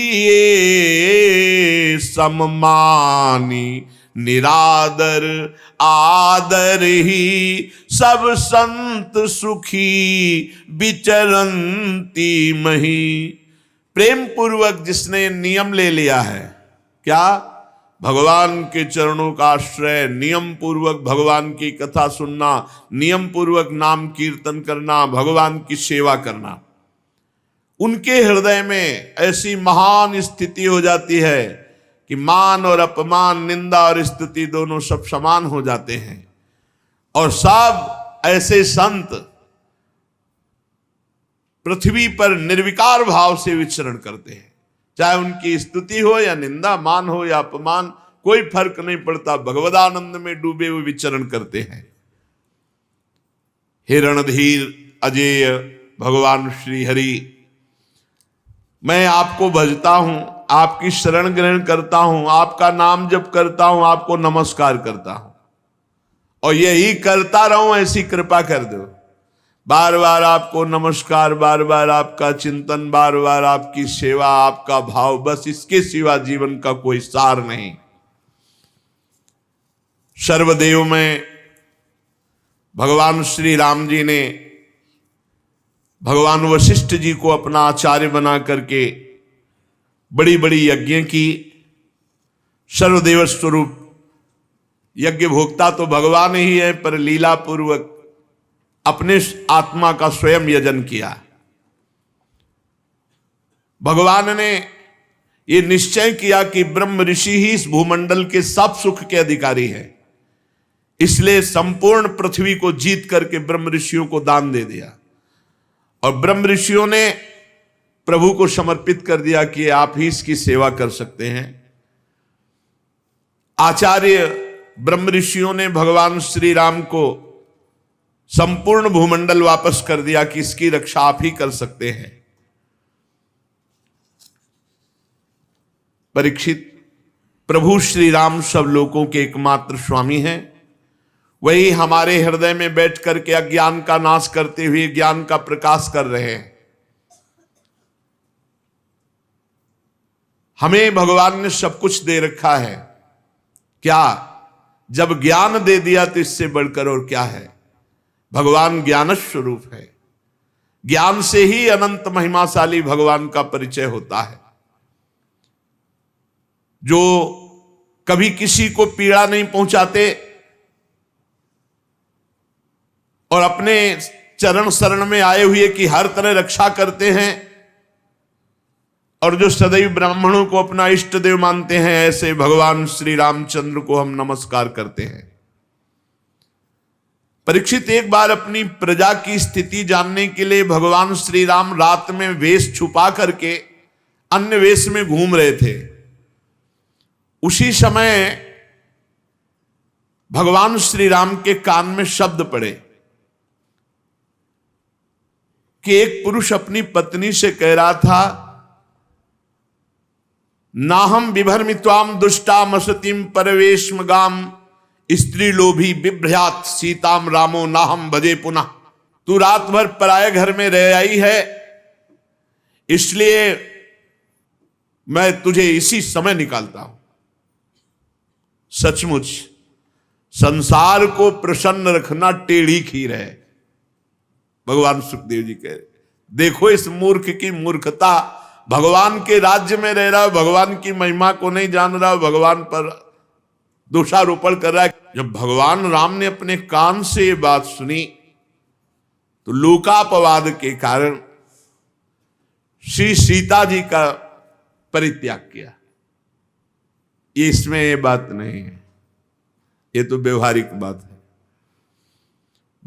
सममानी, निरादर आदर ही सब संत सुखी विचरंती मही। प्रेम पूर्वक जिसने नियम ले लिया है, क्या? भगवान के चरणों का आश्रय, नियम पूर्वक भगवान की कथा सुनना, नियम पूर्वक नाम कीर्तन करना, भगवान की सेवा करना, उनके हृदय में ऐसी महान स्थिति हो जाती है कि मान और अपमान, निंदा और स्तुति दोनों सब समान हो जाते हैं। और सब ऐसे संत पृथ्वी पर निर्विकार भाव से विचरण करते हैं। चाहे उनकी स्तुति हो या निंदा, मान हो या अपमान, कोई फर्क नहीं पड़ता, भगवदानंद में डूबे हुए विचरण करते हैं। हिरणधीर अजेय भगवान श्री हरि, मैं आपको भजता हूं, आपकी शरण ग्रहण करता हूं, आपका नाम जप करता हूं, आपको नमस्कार करता हूं, और यही करता रहूं, ऐसी कृपा कर दो। बार बार आपको नमस्कार, बार बार आपका चिंतन, बार बार आपकी सेवा, आपका भाव, बस इसके सिवा जीवन का कोई सार नहीं। सर्वदेव में भगवान श्री राम जी ने भगवान वशिष्ठ जी को अपना आचार्य बना करके बड़ी बड़ी यज्ञ की। सर्वदेव स्वरूप यज्ञ भोक्ता तो भगवान ही है, पर लीला पूर्वक अपने आत्मा का स्वयं यजन किया। भगवान ने यह निश्चय किया कि ब्रह्म ऋषि ही इस भूमंडल के सब सुख के अधिकारी हैं, इसलिए संपूर्ण पृथ्वी को जीत करके ब्रह्म ऋषियों को दान दे दिया। और ब्रह्म ऋषियों ने प्रभु को समर्पित कर दिया कि आप ही इसकी सेवा कर सकते हैं। आचार्य ब्रह्म ऋषियों ने भगवान श्री राम को संपूर्ण भूमंडल वापस कर दिया कि इसकी रक्षा आप ही कर सकते हैं। परीक्षित, प्रभु श्री राम सब लोगों के एकमात्र स्वामी हैं। वही हमारे हृदय में बैठ करके अज्ञान का नाश करते हुए ज्ञान का प्रकाश कर रहे हैं। हमें भगवान ने सब कुछ दे रखा है, क्या? जब ज्ञान दे दिया तो इससे बढ़कर और क्या है? भगवान ज्ञान स्वरूप है। ज्ञान से ही अनंत महिमाशाली भगवान का परिचय होता है, जो कभी किसी को पीड़ा नहीं पहुंचाते और अपने चरण शरण में आए हुए की हर तरह रक्षा करते हैं, और जो सदैव ब्राह्मणों को अपना इष्ट देव मानते हैं, ऐसे भगवान श्री रामचंद्र को हम नमस्कार करते हैं। परीक्षित, एक बार अपनी प्रजा की स्थिति जानने के लिए भगवान श्री राम रात में वेश छुपा करके अन्य वेश में घूम रहे थे। उसी समय भगवान श्री राम के कान में शब्द पड़े कि एक पुरुष अपनी पत्नी से कह रहा था, नाहम विभर्मित्वाम दुष्टामसतिम परवेश्म गाम स्त्री लोभी बिभ्रयात सीताम रामो नाहम भजे पुनः। तू रात भर पराये घर में रह आई है, इसलिए मैं तुझे इसी समय निकालता हूं। सचमुच संसार को प्रसन्न रखना टेढ़ी खीर है। भगवान सुखदेव जी कह रहे, देखो इस मूर्ख की मूर्खता, भगवान के राज्य में रह रहा है, भगवान की महिमा को नहीं जान रहा, भगवान पर दोषारोपण कर रहा है। जब भगवान राम ने अपने कान से ये बात सुनी तो लोकापवाद के कारण श्री सीता जी का परित्याग किया। ये इसमें ये बात नहीं है, ये तो व्यवहारिक बात है।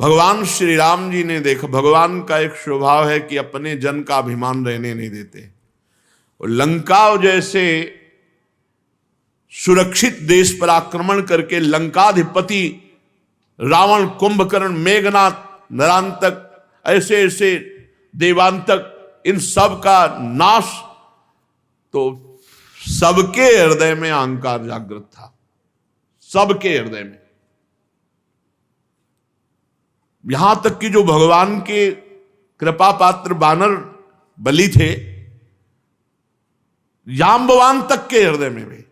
भगवान श्री राम जी ने देखा, भगवान का एक स्वभाव है कि अपने जन का अभिमान रहने नहीं देते। और लंका जैसे सुरक्षित देश पर आक्रमण करके लंकाधिपति रावण, कुंभकर्ण, मेघनाथ, नरांतक, ऐसे ऐसे देवांतक, इन सब का नाश, तो सबके हृदय में अहंकार जागृत था, सबके हृदय में। यहां तक कि जो भगवान के कृपा पात्र वानर बलि थे, जाम्बवान तक के हृदय में भी,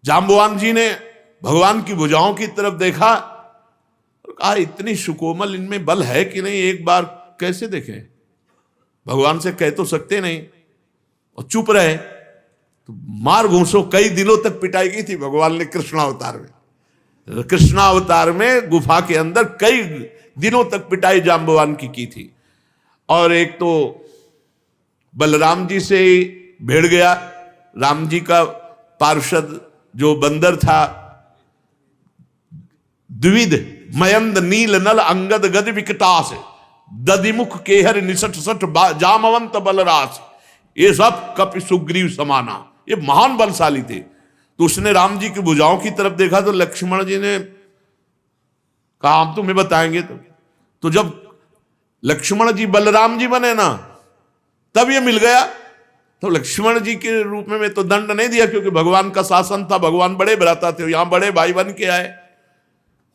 जाम्बवान जी ने भगवान की भुजाओं की तरफ देखा और कहा इतनी सुकोमल इनमें बल है कि नहीं, एक बार कैसे देखें। भगवान से कह तो सकते नहीं और चुप रहे, तो मार घूसो, कई दिनों तक पिटाई की थी भगवान ने कृष्णावतार में। कृष्णावतार में गुफा के अंदर कई दिनों तक पिटाई जाम्बवान की थी। और एक तो बलराम जी से भिड़ गया, राम जी का पार्षद जो बंदर था, द्विविध मयंद नील नल अंगद गद विकटास दधिमुख केहर निसठ सठ जामवंत बलरास, ये सब कपि सुग्रीव समाना, ये महान बलशाली थे। तो उसने राम जी की भुजाओं की तरफ देखा तो लक्ष्मण जी ने कहा हम तुम्हें बताएंगे। तो जब लक्ष्मण जी बलराम जी बने ना, तब ये मिल गया। तो लक्ष्मण जी के रूप में तो दंड नहीं दिया, क्योंकि भगवान का शासन था, भगवान बड़े भ्राता थे, यहां बड़े भाई बन के आए,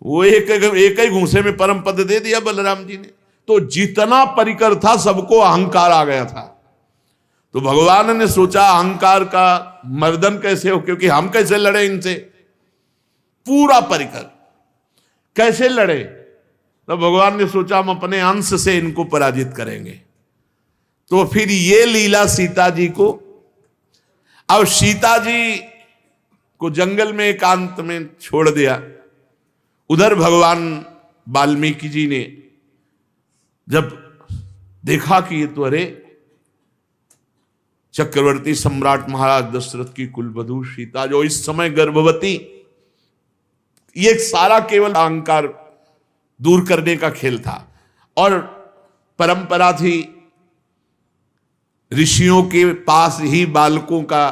वो एक ही घूंसे में परम पद दे दिया बलराम जी ने। तो जितना परिकर था सबको अहंकार आ गया था। तो भगवान ने सोचा अहंकार का मर्दन कैसे हो, क्योंकि हम कैसे लड़े इनसे, पूरा परिकर कैसे लड़े। तो भगवान ने सोचा हम अपने अंश से इनको पराजित करेंगे। तो फिर ये लीला सीता जी को, अब सीता जी को जंगल में एकांत में छोड़ दिया। उधर भगवान वाल्मीकि जी ने जब देखा कि ये तो अरे चक्रवर्ती सम्राट महाराज दशरथ की कुलवधू सीता जो इस समय गर्भवती, ये सारा केवल अहंकार दूर करने का खेल था। और परंपरा थी ऋषियों के पास ही बालकों का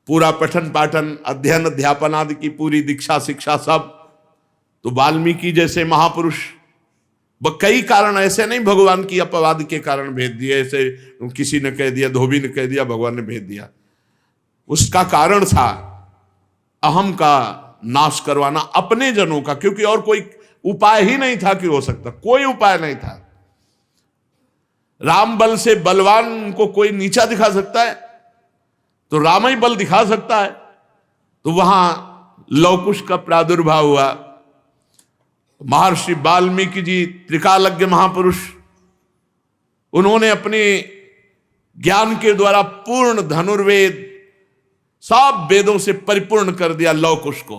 पूरा पठन पाठन, अध्ययन अध्यापन आदि की पूरी दीक्षा शिक्षा सब। तो वाल्मीकि जैसे महापुरुष, कई कारण ऐसे नहीं भगवान की अपवाद के कारण भेज दिए, ऐसे किसी ने कह दिया, धोबी ने कह दिया, भगवान ने भेज दिया। उसका कारण था अहम का नाश करवाना अपने जनों का, क्योंकि और कोई उपाय ही नहीं था कि हो सकता, कोई उपाय नहीं था। राम बल से बलवान को कोई नीचा दिखा सकता है तो राम ही बल दिखा सकता है। तो वहां लवकुश का प्रादुर्भाव हुआ। महर्षि वाल्मीकि जी त्रिकालज्ञ महापुरुष, उन्होंने अपने ज्ञान के द्वारा पूर्ण धनुर्वेद सब वेदों से परिपूर्ण कर दिया लवकुश को।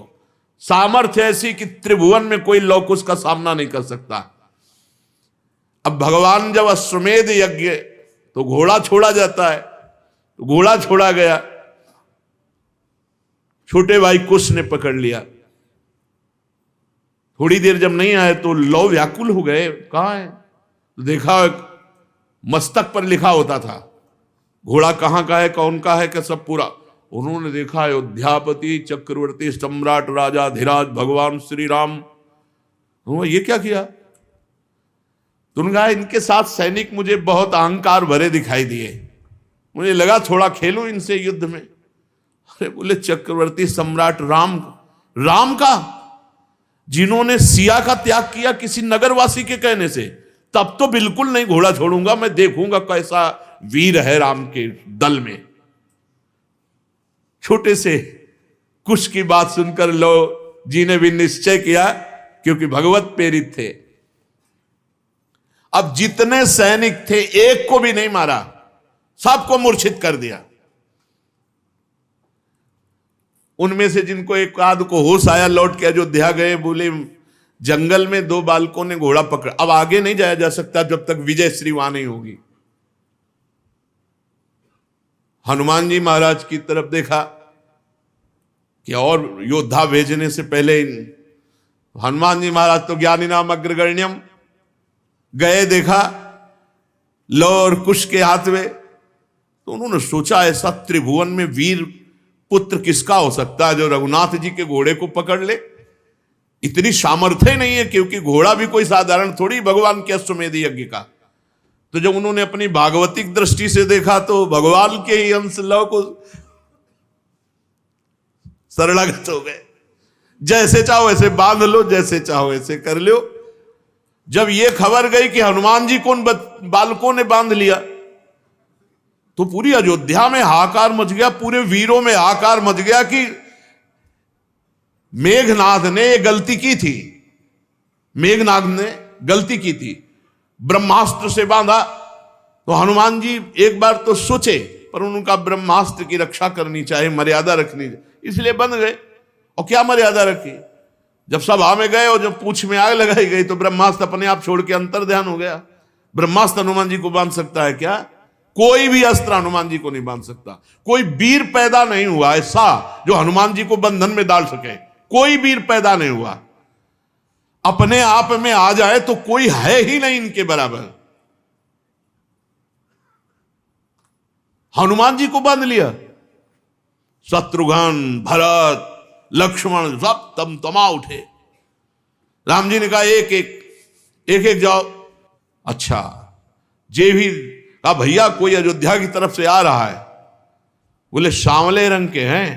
सामर्थ्य ऐसी कि त्रिभुवन में कोई लवकुश का सामना नहीं कर सकता। अब भगवान जब अश्वमेध यज्ञ तो घोड़ा छोड़ा जाता है, तो घोड़ा छोड़ा गया, छोटे भाई कुश ने पकड़ लिया। थोड़ी देर जब नहीं आए तो लौ व्याकुल हो गए, कहां है? तो देखा मस्तक पर लिखा होता था घोड़ा कहां का है, कौन का है, क्या सब पूरा। उन्होंने देखा अयोध्यापति चक्रवर्ती सम्राट राजा धीराज भगवान श्री राम। ये क्या किया? तो उन्होंने कहा इनके साथ सैनिक मुझे बहुत अहंकार भरे दिखाई दिए, मुझे लगा थोड़ा खेलूं इनसे युद्ध में। अरे बोले चक्रवर्ती सम्राट राम, राम का, जिन्होंने सिया का त्याग किया किसी नगरवासी के कहने से, तब तो बिल्कुल नहीं घोड़ा छोड़ूंगा, मैं देखूंगा कैसा वीर है राम के दल में। छोटे से कुछ की बात सुनकर लो जी ने भी निश्चय किया, क्योंकि भगवत प्रेरित थे। अब जितने सैनिक थे एक को भी नहीं मारा, सबको मूर्छित कर दिया। उनमें से जिनको एक आध को होश आया लौट के अयोध्या गए, बोले जंगल में दो बालकों ने घोड़ा पकड़ा, अब आगे नहीं जाया जा सकता जब तक विजय श्री वहां नहीं होगी। हनुमान जी महाराज की तरफ देखा कि और योद्धा भेजने से पहले हनुमान जी महाराज तो ज्ञानी नाम अग्रगण्यम, गए देखा लो और कुश के हाथ में, तो उन्होंने सोचा ऐसा त्रिभुवन में वीर पुत्र किसका हो सकता है जो रघुनाथ जी के घोड़े को पकड़ ले। इतनी सामर्थ्य नहीं है, क्योंकि घोड़ा भी कोई साधारण थोड़ी भगवान के अश्वमेध यज्ञ का। तो जब उन्होंने अपनी भागवतिक दृष्टि से देखा तो भगवान के ही अंश लव को शरणागत हो गए। जैसे चाहो वैसे बांध लो, जैसे चाहो वैसे कर लो। जब ये खबर गई कि हनुमान जी को उन बालकों ने बांध लिया, तो पूरी अयोध्या में हाहाकार मच गया, पूरे वीरों में हाहाकार मच गया कि मेघनाथ ने ये गलती की थी, मेघनाथ ने गलती की थी, ब्रह्मास्त्र से बांधा। तो हनुमान जी एक बार तो सोचे, पर उनका ब्रह्मास्त्र की रक्षा करनी चाहिए, मर्यादा रखनी चाहिए, इसलिए बंद गए। और क्या मर्यादा रखी, जब सभा में गए और जब पूंछ में आग लगाई गई तो ब्रह्मास्त्र अपने आप छोड़ के अंतर ध्यान हो गया। ब्रह्मास्त्र हनुमान जी को बांध सकता है क्या? कोई भी अस्त्र हनुमान जी को नहीं बांध सकता। कोई वीर पैदा नहीं हुआ ऐसा जो हनुमान जी को बंधन में डाल सके, कोई वीर पैदा नहीं हुआ। अपने आप में आ जाए तो कोई है ही नहीं इनके बराबर। हनुमान जी को बांध लिया, शत्रुघ्न भरत लक्ष्मण सब तमा उठे। राम जी ने कहा एक एक जाओ। अच्छा, जे भी कहा भैया कोई अयोध्या की तरफ से आ रहा है। बोले सांवले रंग के हैं।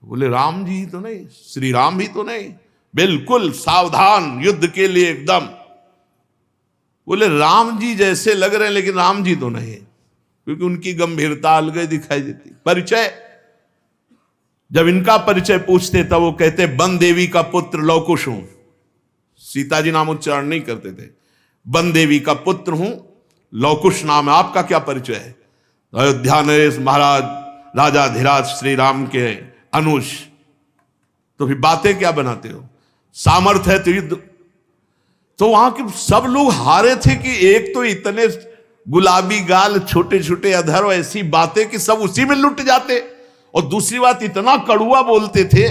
बोले राम जी तो नहीं, श्री राम भी तो नहीं, बिल्कुल सावधान युद्ध के लिए एकदम। बोले राम जी जैसे लग रहे हैं लेकिन राम जी तो नहीं, क्योंकि उनकी गंभीरता अलग दिखाई देती। परिचय, जब इनका परिचय पूछते तब वो कहते वन देवी का पुत्र लवकुश हूं। सीता जी नाम उच्चारण नहीं करते थे। वन देवी का पुत्र हूं, लवकुश नाम है। आपका क्या परिचय है? अयोध्या नरेश महाराज राजा धीराज श्री राम के अनुज। तो फिर बातें क्या बनाते हो? सामर्थ्य है तो युद्ध। तो वहां के सब लोग हारे थे कि एक तो इतने गुलाबी गाल, छोटे छोटे अधर, ऐसी बातें कि सब उसी में लुट जाते, और दूसरी बात इतना कड़ुआ बोलते थे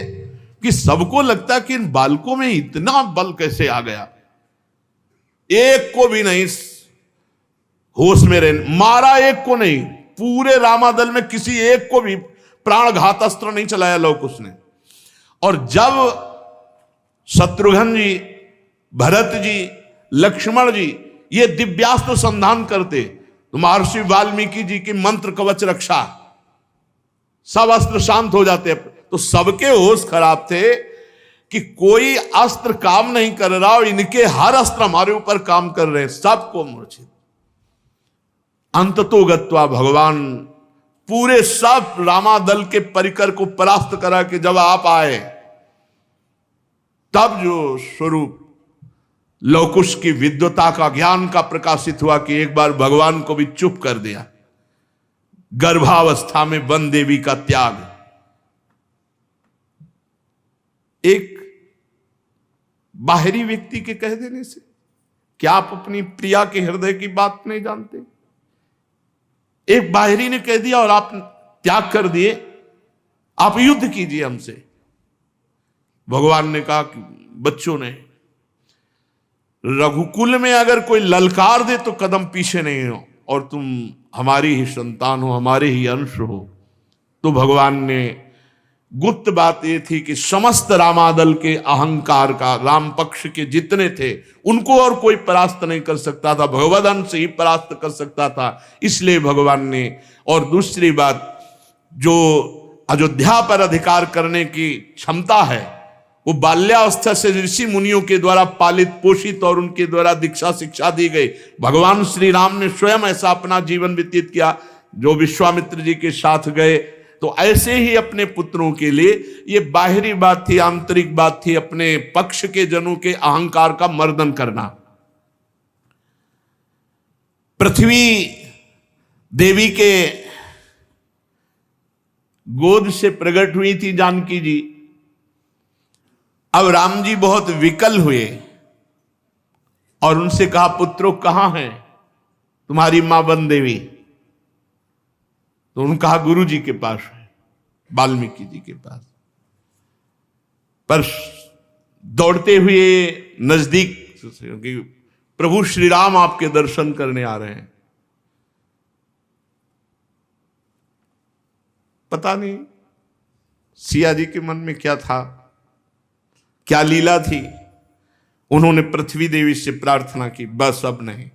कि सबको लगता कि इन बालकों में इतना बल कैसे आ गया। एक को भी नहीं होश में रहने मारा, एक को नहीं, पूरे रामादल में किसी एक को भी प्राणघात अस्त्र नहीं चलाया लवकुश ने। और जब शत्रुघ्न जी, भरत जी, लक्ष्मण जी ये दिव्यास्त्र संधान करते तो महर्षि वाल्मीकि जी की मंत्र कवच रक्षा, सब अस्त्र शांत हो जाते। तो सबके होश खराब थे कि कोई अस्त्र काम नहीं कर रहा और इनके हर अस्त्र हमारे ऊपर काम कर रहे हैं, सबको मूर्छित। अंततो गत्वा भगवान पूरे सब रामादल के परिकर को परास्त करा के जब आप आए, तब जो स्वरूप लवकुश की विद्वता का, ज्ञान का प्रकाशित हुआ कि एक बार भगवान को भी चुप कर दिया। गर्भावस्था में वन देवी का त्याग, एक बाहरी व्यक्ति के कह देने से क्या आप अपनी प्रिया के हृदय की बात नहीं जानते? एक बाहरी ने कह दिया और आप त्याग कर दिए, आप युद्ध कीजिए हमसे। भगवान ने कहा कि बच्चों ने, रघुकुल में अगर कोई ललकार दे तो कदम पीछे नहीं हो, और तुम हमारी ही संतान हो, हमारे ही अंश हो। तो भगवान ने, गुप्त बात यह थी कि समस्त रामादल के अहंकार का, राम पक्ष के जितने थे उनको और कोई परास्त नहीं कर सकता था, भगवद अंश ही परास्त कर सकता था। इसलिए भगवान ने, और दूसरी बात, जो अयोध्या पर अधिकार करने की क्षमता है वो बाल्यावस्था से ऋषि मुनियों के द्वारा पालित पोषित और उनके द्वारा दीक्षा शिक्षा दी गई। भगवान श्री राम ने स्वयं ऐसा अपना जीवन व्यतीत किया। जो विश्वामित्र जी के साथ गए तो ऐसे ही अपने पुत्रों के लिए, ये बाहरी बात थी, आंतरिक बात थी, अपने पक्ष के जनों के अहंकार का मर्दन करना। पृथ्वी देवी के गोद से प्रकट हुई थी जानकी जी। अब राम जी बहुत विकल हुए और उनसे कहा, पुत्रों कहां हैं तुम्हारी मां वन देवी? तो उन्होंने कहा गुरु जी के पास है, वाल्मीकि जी के पास। पर दौड़ते हुए नजदीक, क्योंकि प्रभु श्री राम आपके दर्शन करने आ रहे हैं। पता नहीं सिया जी के मन में क्या था, क्या लीला थी। उन्होंने पृथ्वी देवी से प्रार्थना की, बस अब नहीं,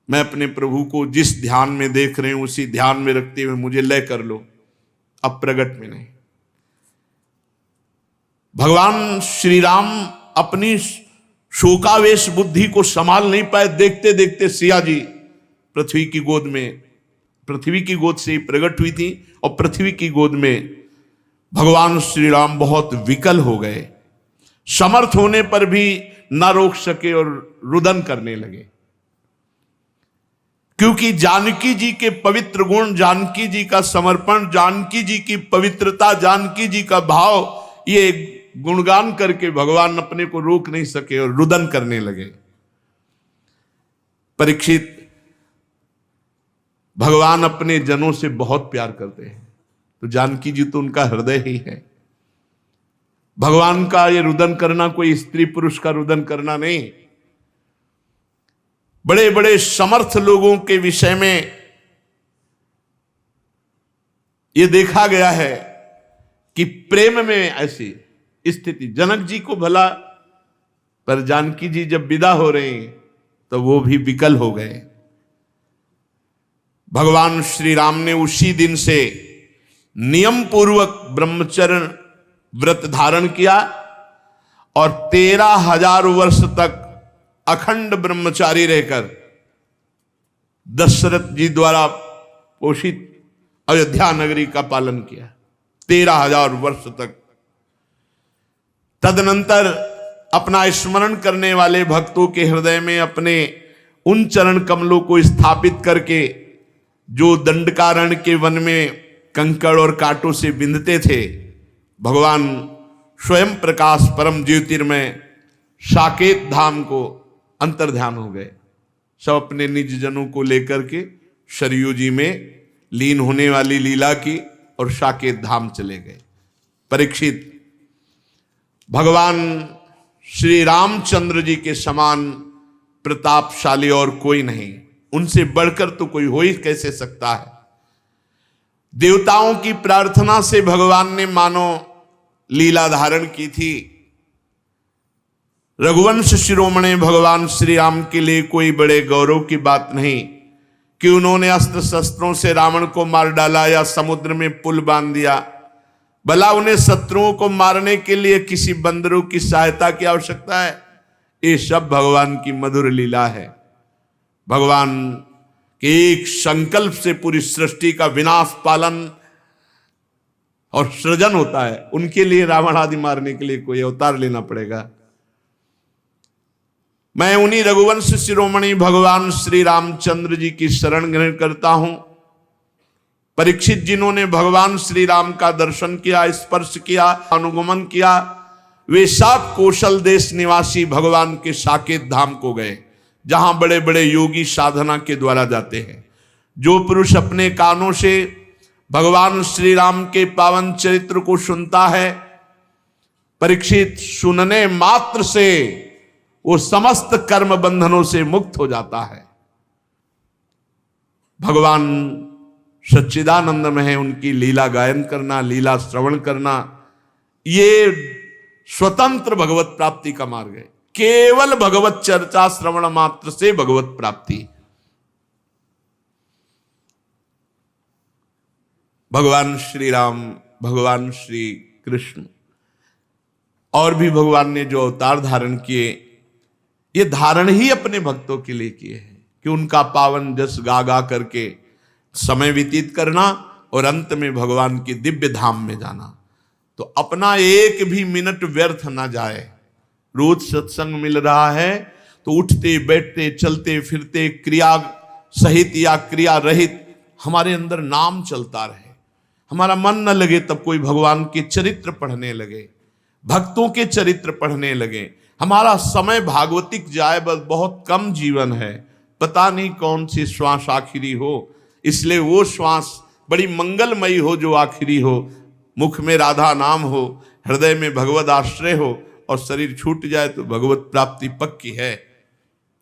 मैं अपने प्रभु को जिस ध्यान में देख रहे हूं उसी ध्यान में रखते हुए मुझे लय कर लो, अब प्रगट में नहीं। भगवान श्री राम अपनी शोकावेश बुद्धि को संभाल नहीं पाए, देखते देखते सिया जी पृथ्वी की गोद में, पृथ्वी की गोद से ही प्रकट हुई थी, और पृथ्वी की गोद में भगवान श्री राम बहुत विकल हो गए। समर्थ होने पर भी न रोक सके और रुदन करने लगे, क्योंकि जानकी जी के पवित्र गुण, जानकी जी का समर्पण, जानकी जी की पवित्रता, जानकी जी का भाव, ये गुणगान करके भगवान अपने को रोक नहीं सके और रुदन करने लगे। परीक्षित, भगवान अपने जनों से बहुत प्यार करते हैं, तो जानकी जी तो उनका हृदय ही है। भगवान का ये रुदन करना कोई स्त्री पुरुष का रुदन करना नहीं। बड़े बड़े समर्थ लोगों के विषय में यह देखा गया है कि प्रेम में ऐसी स्थिति, जनक जी को भला, पर जानकी जी जब विदा हो रहे तो वो भी विकल हो गए। भगवान श्री राम ने उसी दिन से नियम पूर्वक ब्रह्मचर्य व्रत धारण किया और 13,000 वर्ष तक अखंड ब्रह्मचारी रहकर दशरथ जी द्वारा पोषित अयोध्या नगरी का पालन किया 13,000 वर्ष तक। तदनंतर अपना स्मरण करने वाले भक्तों के हृदय में अपने उन चरण कमलों को स्थापित करके, जो दंडकारण्य के वन में कंकड़ और कांटों से बिंधते थे, भगवान स्वयं प्रकाश परम ज्योतिर्मय साकेत धाम को अंतर्ध्यान हो गए। सब अपने निज जनों को लेकर के सरयू जी में लीन होने वाली लीला की और साकेत धाम चले गए। परीक्षित, भगवान श्री रामचंद्र जी के समान प्रतापशाली और कोई नहीं, उनसे बढ़कर तो कोई हो ही कैसे सकता है। देवताओं की प्रार्थना से भगवान ने मानो लीला धारण की थी। रघुवंश शिरोमणि भगवान श्री राम के लिए कोई बड़े गौरव की बात नहीं कि उन्होंने अस्त्र शस्त्रों से रावण को मार डाला या समुद्र में पुल बांध दिया। भला उन्हें शत्रुओं को मारने के लिए किसी बंदरों की सहायता की आवश्यकता है? ये सब भगवान की मधुर लीला है। भगवान के एक संकल्प से पूरी सृष्टि का विनाश, पालन और सृजन होता है। उनके लिए रावण आदि मारने के लिए कोई अवतार लेना पड़ेगा? मैं उन्हीं रघुवंश शिरोमणि भगवान श्री रामचंद्र जी की शरण ग्रहण करता हूं। परीक्षित, जिन्होंने भगवान श्री राम का दर्शन किया, स्पर्श किया, अनुगमन किया, वे सब कौशल देश निवासी भगवान के साकेत धाम को गए, जहां बड़े बड़े योगी साधना के द्वारा जाते हैं। जो पुरुष अपने कानों से भगवान श्री राम के पावन चरित्र को सुनता है, परीक्षित, सुनने मात्र से वो समस्त कर्म बंधनों से मुक्त हो जाता है। भगवान सच्चिदानंदमय है, उनकी लीला गायन करना, लीला श्रवण करना, ये स्वतंत्र भगवत प्राप्ति का मार्ग है। केवल भगवत चर्चा श्रवण मात्र से भगवत प्राप्ति। भगवान श्री राम, भगवान श्री कृष्ण और भी भगवान ने जो अवतार धारण किए, ये धारण ही अपने भक्तों के लिए किए हैं कि उनका पावन जस गा गा करके समय व्यतीत करना और अंत में भगवान की दिव्य धाम में जाना। तो अपना एक भी मिनट व्यर्थ ना जाए। रोज सत्संग मिल रहा है तो उठते बैठते चलते फिरते क्रिया सहित या क्रिया रहित हमारे अंदर नाम चलता रहे। हमारा मन न लगे तब कोई भगवान के चरित्र पढ़ने लगे, भक्तों के चरित्र पढ़ने लगे। हमारा समय भागवतिक जाए, बस बहुत कम जीवन है, पता नहीं कौन सी श्वास आखिरी हो, इसलिए वो श्वास बड़ी मंगलमयी हो जो आखिरी हो, मुख में राधा नाम हो, हृदय में भगवत आश्रय हो और शरीर छूट जाए तो भगवत प्राप्ति पक्की है।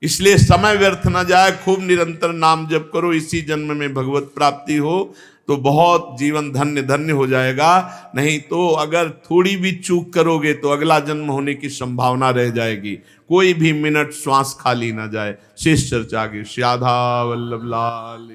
इसलिए समय व्यर्थ ना जाए, खूब निरंतर नाम जप करो, इसी जन्म में भगवत प्राप्ति हो तो बहुत जीवन धन्य धन्य हो जाएगा। नहीं तो अगर थोड़ी भी चूक करोगे तो अगला जन्म होने की संभावना रह जाएगी। कोई भी मिनट श्वास खाली ना जाए। शेष चर्चा आगे। श्री राधा वल्लभ लाल।